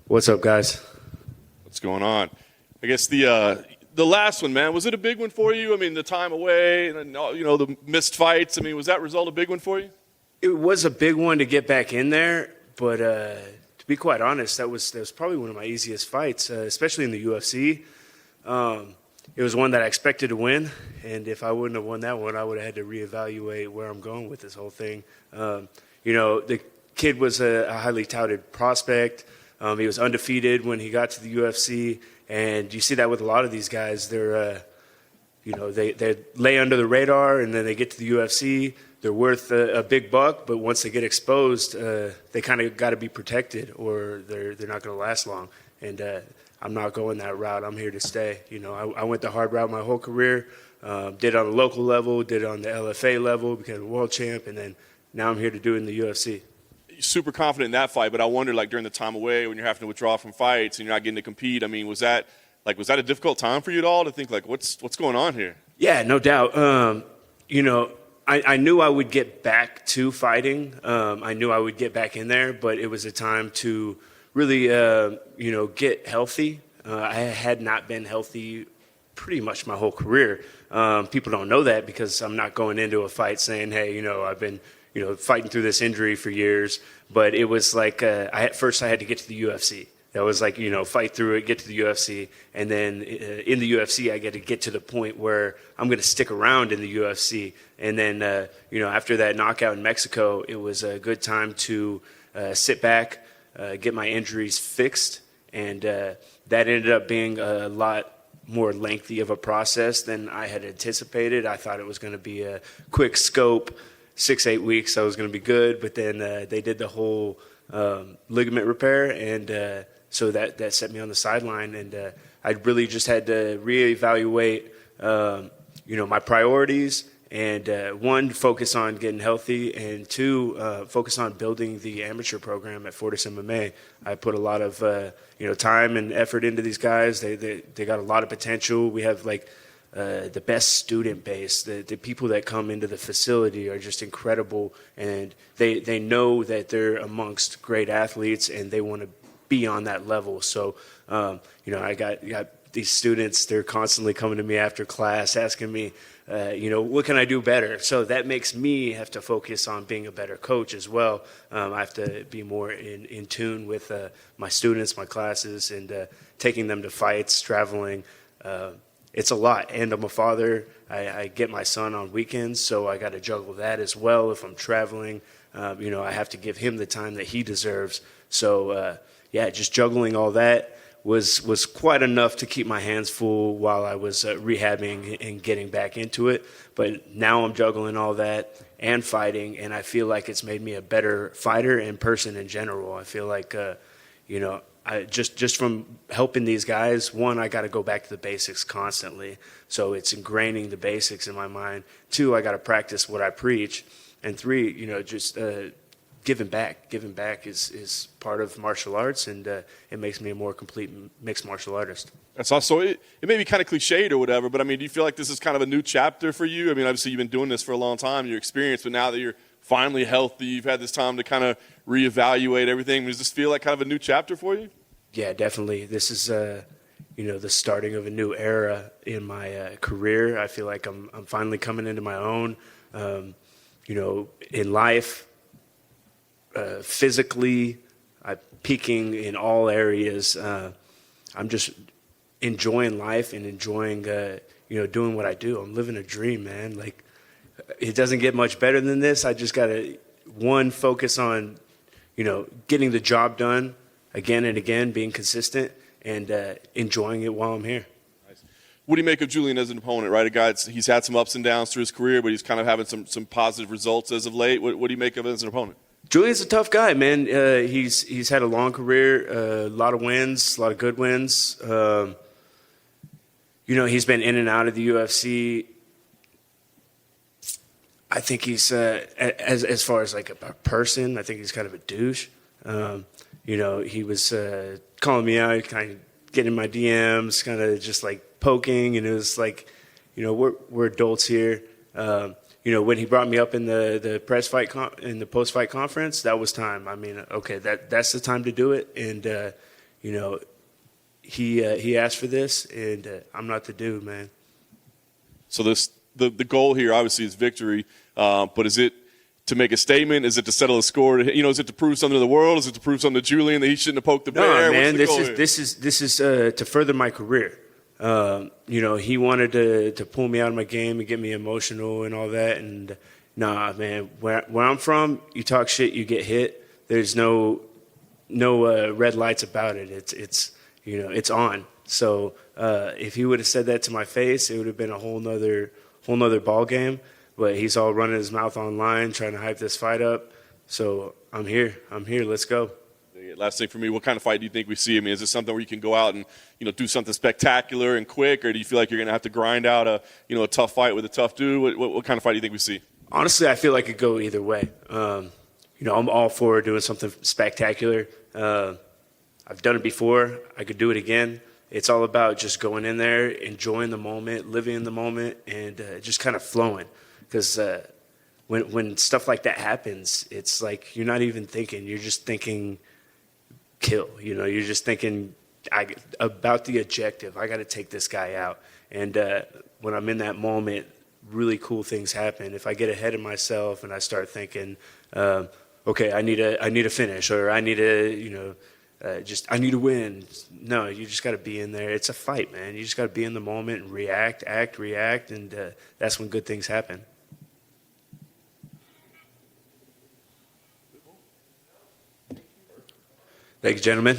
What's up, guys? What's going on? I guess the last one, man, was it a big one for you? I mean, the time away and the missed fights. I mean, was that result a big one for you? It was a big one to get back in there, but to be quite honest, that was probably one of my easiest fights, especially in the UFC. It was one that I expected to win, and if I wouldn't have won that one, I would have had to reevaluate where I'm going with this whole thing. The kid was a highly touted prospect. He was undefeated when he got to the UFC, and you see that with a lot of these guys. They lay under the radar, and then they get to the UFC. They're worth a big buck, but once they get exposed, they kind of got to be protected, or they're not going to last long. And I'm not going that route. I'm here to stay. I went the hard route my whole career. Did it on the local level, did it on the LFA level, became a world champ, and then now I'm here to do it in the UFC. Super confident in that fight, but I wonder, like, during the time away when you're having to withdraw from fights and you're not getting to compete, I mean, was that a difficult time for you at all to think, like, what's going on here? Yeah, no doubt. I knew I would get back to fighting. I knew I would get back in there, but it was a time to really, get healthy. I had not been healthy pretty much my whole career. People don't know that because I'm not going into a fight saying, hey, I've been fighting through this injury for years. But it was like, first I had to get to the UFC. That was like, fight through it, get to the UFC. And then in the UFC, I get to the point where I'm going to stick around in the UFC. And then, after that knockout in Mexico, it was a good time to sit back, get my injuries fixed. And that ended up being a lot more lengthy of a process than I had anticipated. I thought it was going to be a quick scope, 6-8 weeks, I was going to be good. But then they did the whole ligament repair, and so that set me on the sideline. And I really just had to reevaluate, my priorities, and one, focus on getting healthy, and two, focus on building the amateur program at Fortis MMA. I put a lot of time and effort into these guys. They got a lot of potential. We have the best student base. The people that come into the facility are just incredible, and they know that they're amongst great athletes, and they want to be on that level. So, I got these students, they're constantly coming to me after class asking me, what can I do better? So that makes me have to focus on being a better coach as well. I have to be more in tune with my students, my classes, and taking them to fights, traveling. It's a lot. And I'm a father. I get my son on weekends, so I got to juggle that as well. If I'm traveling, I have to give him the time that he deserves. So, just juggling all that was quite enough to keep my hands full while I was rehabbing and getting back into it. But now I'm juggling all that and fighting, and I feel like it's made me a better fighter and person in general. I feel like, I just from helping these guys, one, I got to go back to the basics constantly. So it's ingraining the basics in my mind. Two, I got to practice what I preach. And three, giving back. Giving back is part of martial arts, and it makes me a more complete mixed martial artist. That's also, it may be kind of cliched or whatever, but I mean, do you feel like this is kind of a new chapter for you? I mean, obviously you've been doing this for a long time, your experience, but now that you're finally healthy, you've had this time to kind of reevaluate everything. Does this feel like kind of a new chapter for you? Yeah, definitely. This is, the starting of a new era in my career. I feel like I'm finally coming into my own, in life. Physically, I'm peaking in all areas. I'm just enjoying life and enjoying, doing what I do. I'm living a dream, man. Like, it doesn't get much better than this. I just got to, one, focus on, getting the job done again and again, being consistent, and enjoying it while I'm here. Nice. What do you make of Julian as an opponent, right? A guy, he's had some ups and downs through his career, but he's kind of having some positive results as of late. What do you make of him as an opponent? Julian's a tough guy, man. He's had a long career, a lot of wins, a lot of good wins. He's been in and out of the UFC. I think he's, as far as like a person, I think he's kind of a douche. He was calling me out, kind of getting in my DMs, kind of just like poking, and it was like, we're adults here. When he brought me up in the press fight in the post-fight conference, that was time. I mean, okay, that's the time to do it. And you know, he asked for this, and I'm not the dude, man. So the goal here obviously is victory, but is it to make a statement? Is it to settle a score? You know, is it to prove something to the world? Is it to prove something to Julian that he shouldn't have poked the bear? No, man, What's the goal here? this is to further my career. You know, he wanted to pull me out of my game and get me emotional and all that. And nah, man, where I'm from, you talk shit, you get hit. There's no red lights about it. It's you know, it's on. So if he would have said that to my face, it would have been a whole nother ball game. But he's all running his mouth online, trying to hype this fight up. So I'm here. Let's go. Last thing for me, what kind of fight do you think we see? I mean, is this something where you can go out and, you know, do something spectacular and quick, or do you feel like you're going to have to grind out a tough fight with a tough dude? What kind of fight do you think we see? Honestly, I feel like it could go either way. You know, I'm all for doing something spectacular. I've done it before. I could do it again. It's all about just going in there, enjoying the moment, living in the moment, and just kind of flowing. Because when stuff like that happens, it's like you're not even thinking. You're just thinking kill. You know, you're just thinking about the objective. I got to take this guy out. And when I'm in that moment, really cool things happen. If I get ahead of myself and I start thinking, okay, I need a finish, or I need a, I need to win. No, you just got to be in there. It's a fight, man. You just got to be in the moment and react, and that's when good things happen. Thank you, gentlemen.